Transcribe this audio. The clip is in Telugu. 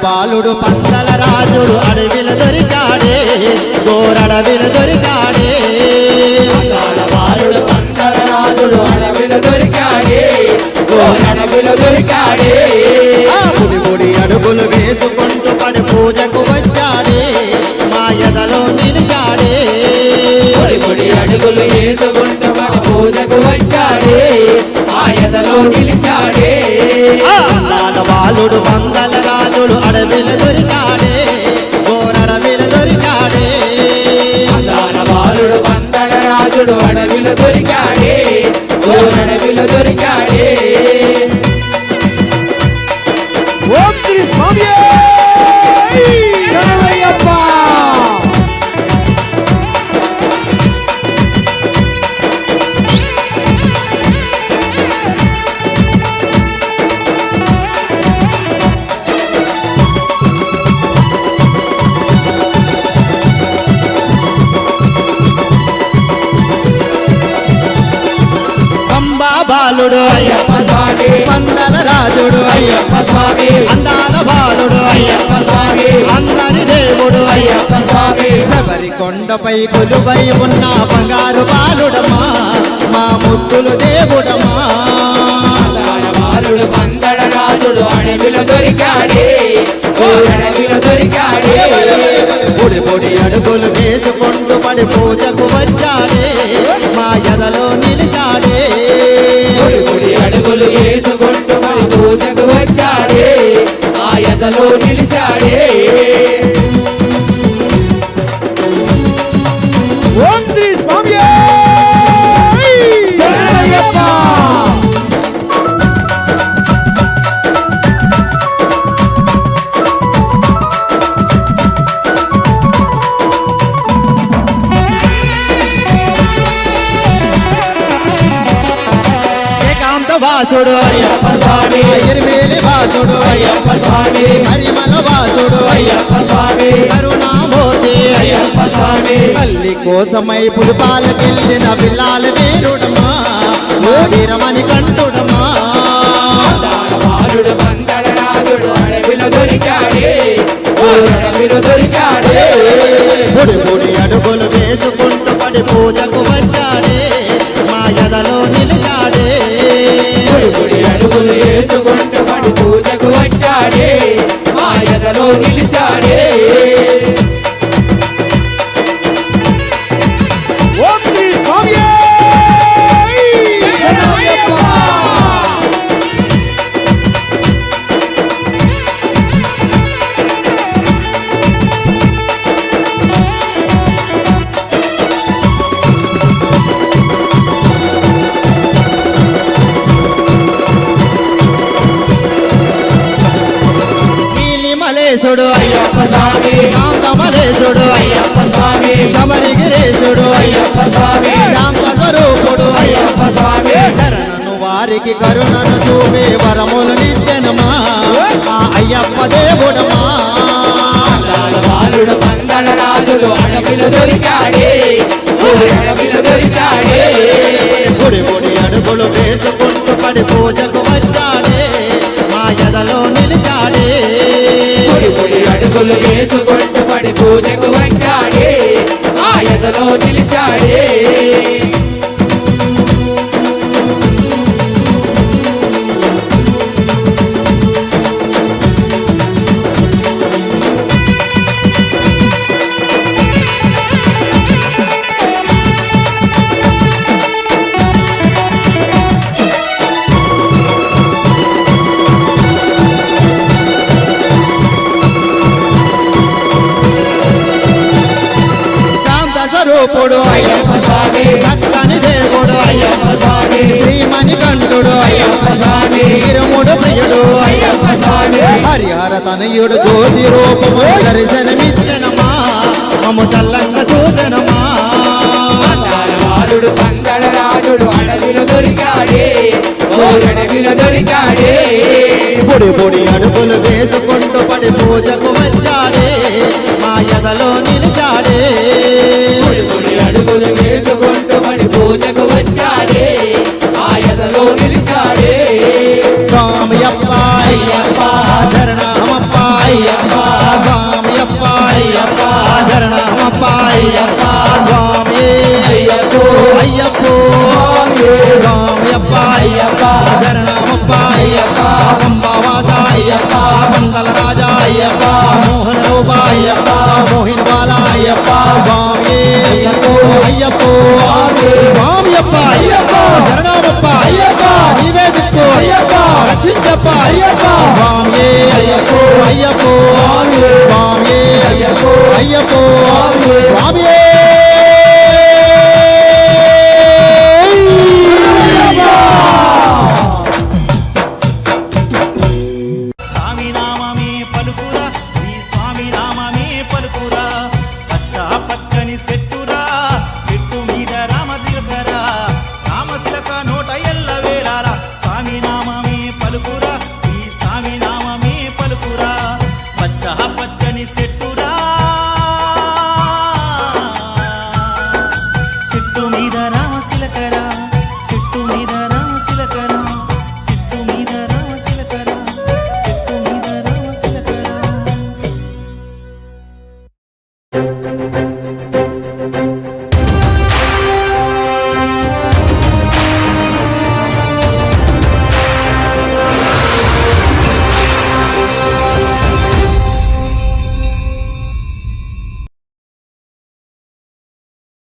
బాలుడు పందల రాజుడు అడవిల దొరికాడే గోరడవిల దొరికాడే బాలుడు పందల రాజుడు అడవిల దొరికాడే గోరడవిల దొరికాడే పొడి పొడి అడుగులు వేసుకుంటూ పడి పూజకు వచ్చాడే మా ఎదలో నిలిచాడే పొడి పొడి అడుగులు వేసుకుంటూ పడి పూజకు వచ్చాడే మా ఎదలో నిలిచాడే బాలుడు పందల రాజుడు అడవిల దొరికాడే గోరడవిల దొరికాడే బాలుడు పందల రాజుడు అడవిల దొరికాడే గోరడవిల దొరికాడే ఓం శ్రీ స్వామి శరణయ్యప్ప బాలుడు అయ్యప్ప స్వామి పందల రాజుడు అయ్యప్ప స్వామి అందాల బాలుడు అయ్యప్ప స్వామి అందరి దేవుడు అయ్యప్ప స్వామి శబరి కొండపై కొలువై ఉన్న బంగారు బాలుడమా మా ముద్దులు దేవుడమా బాలుడు పందల రాజుడు అడవిలో దొరికాడే అడవిలో దొరికాడే పొడి పొడి అడుగులు వేసుకుంటూ పడి పూజకు వచ్చాడే మా ఎదలో నిలిచాడే పొడి పొడి అడుగులు వేసుకుంటూ మరి పూజకు వచ్చాడే ఆ ఎదలో నిలిచాడే ఓం శ్రీ స్వామి శరణయ్యప్ప వాసుడు అయ్యప్ప స్వామి ఎరిమేలి వాసుడు అయ్యప్ప స్వామి హరిమల వాసుడు అయ్యప్ప స్వామి కరుణామూర్తి కోసమై పులిపాలకెళ్ళిన పిల్లాల వీరుడమా మా వీరమణి కంఠుడమా బాలుడు మందల రాజుడు అడవిలో దొరికాడే ఓ అడవిలో దొరికాడే పొడి పొడి అడుగులు వేసుకుంటూ పడి పూజకు వచ్చాడే మా ఎదలో నిలిచాడే పొడి పొడి అడుగులు వేసుకుంటూ పడి పూజకు వచ్చాడే మా ఎదలో నిలిచాడే ఓం శ్రీ స్వామియే శరణమయ్యప్ప నీలిమలేశుడు అయ్యప్ప స్వామి శాంతమలేశుడు అయ్యప్ప స్వామి శబరిగిరీశుడు అయ్యప్ప స్వామి శాంత స్వరూపుడు అయ్యప్ప స్వామి శరణను వారికి కరుణను చూపే వరములు నిత్యనమా మా అయ్యప్ప దేవుడమా బాలుడు మందల రాజులు అడవిలో దొరికాడే ఓ అడవిలో దొరికాడే పొడి పొడి అడుగులు వేసుకుంటూ పడి పూజకు వచ్చాడే మా ఎదలో నిలిచాడే పొడి పొడి అడుగులు వేసుకుంటూ పడి పూజకు వచ్చాడే ఆ ఎదలో నిలిచాడే శాంత స్వరూపుడు అయ్యప్ప స్వామి భక్తని దేవుడు అయ్యప్ప స్వామి శ్రీమణి కంఠుడు అయ్యప్ప స్వామి వీరముడు ప్రియుడు అయ్యప్ప స్వామి హరిహర తనయుడు జ్యోతి రూపము దర్శనమిచ్చనమా మము చల్లంగా చూచనమా బాలుడు మందల రాజుడు అడవిలో దొరికాడే ఓ అడవిలో దొరికాడే పొడి పొడి అడుగులు వేసుకుంటూ పడి పూజకు వచ్చాడే మా ఎదలో నిలిచాడే పొడి పొడి అడుగులు వేసుకుంటూ పడి పూజకు వచ్చాడే ఆ ఎదలో నిలిచాడే స్వామి అప్ప అయ్యప్ప శరణమప్ప అయ్యప్ప స్వామి అప్ప అయ్యప్ప శరణమప్ప అయ్యప్ప స్వామి అయ్యప్పో అయ్యప్పో స్వామి అప్ప అయ్యప్ప శరణమప్ప అయ్యప్ప పంబవాస అయ్యప్ప మంగళ రాజా అయ్యప్ప మోహన రూప అయ్యప్ప మోహిన్ బాల అయ్యప్ప స్వామి అయ్యప్పో అయ్యప్పో స్వామి అప్ప అయ్యప్ప శరణమప్ప అయ్యప్ప నీవే దిక్కు అయ్యప్ప రక్షించప్ప అయ్యప్ప స్వామి అయ్యప్పో అయ్యప్పో స్వామి అయ్యప్పో అయ్యప్పో స్వామి స్వామి నామమే పలుకురా శ్రీ స్వామి నామమే పలుకురా పచ్చ పచ్చని చెట్టురా చెట్టు మీద రామదిలకరా రామశిలక నోట ఎల్ల వేరారా స్వామి నామమే పలుకురా శ్రీ స్వామి నామమే పలుకురా పచ్చ పచ్చని చెట్టురా చెట్టు మీద రామశిలకరా చెట్టు మీద రామశిలకరా చెట్టు మీద రామశిలకరా చెట్టు మీద రామశిలకరా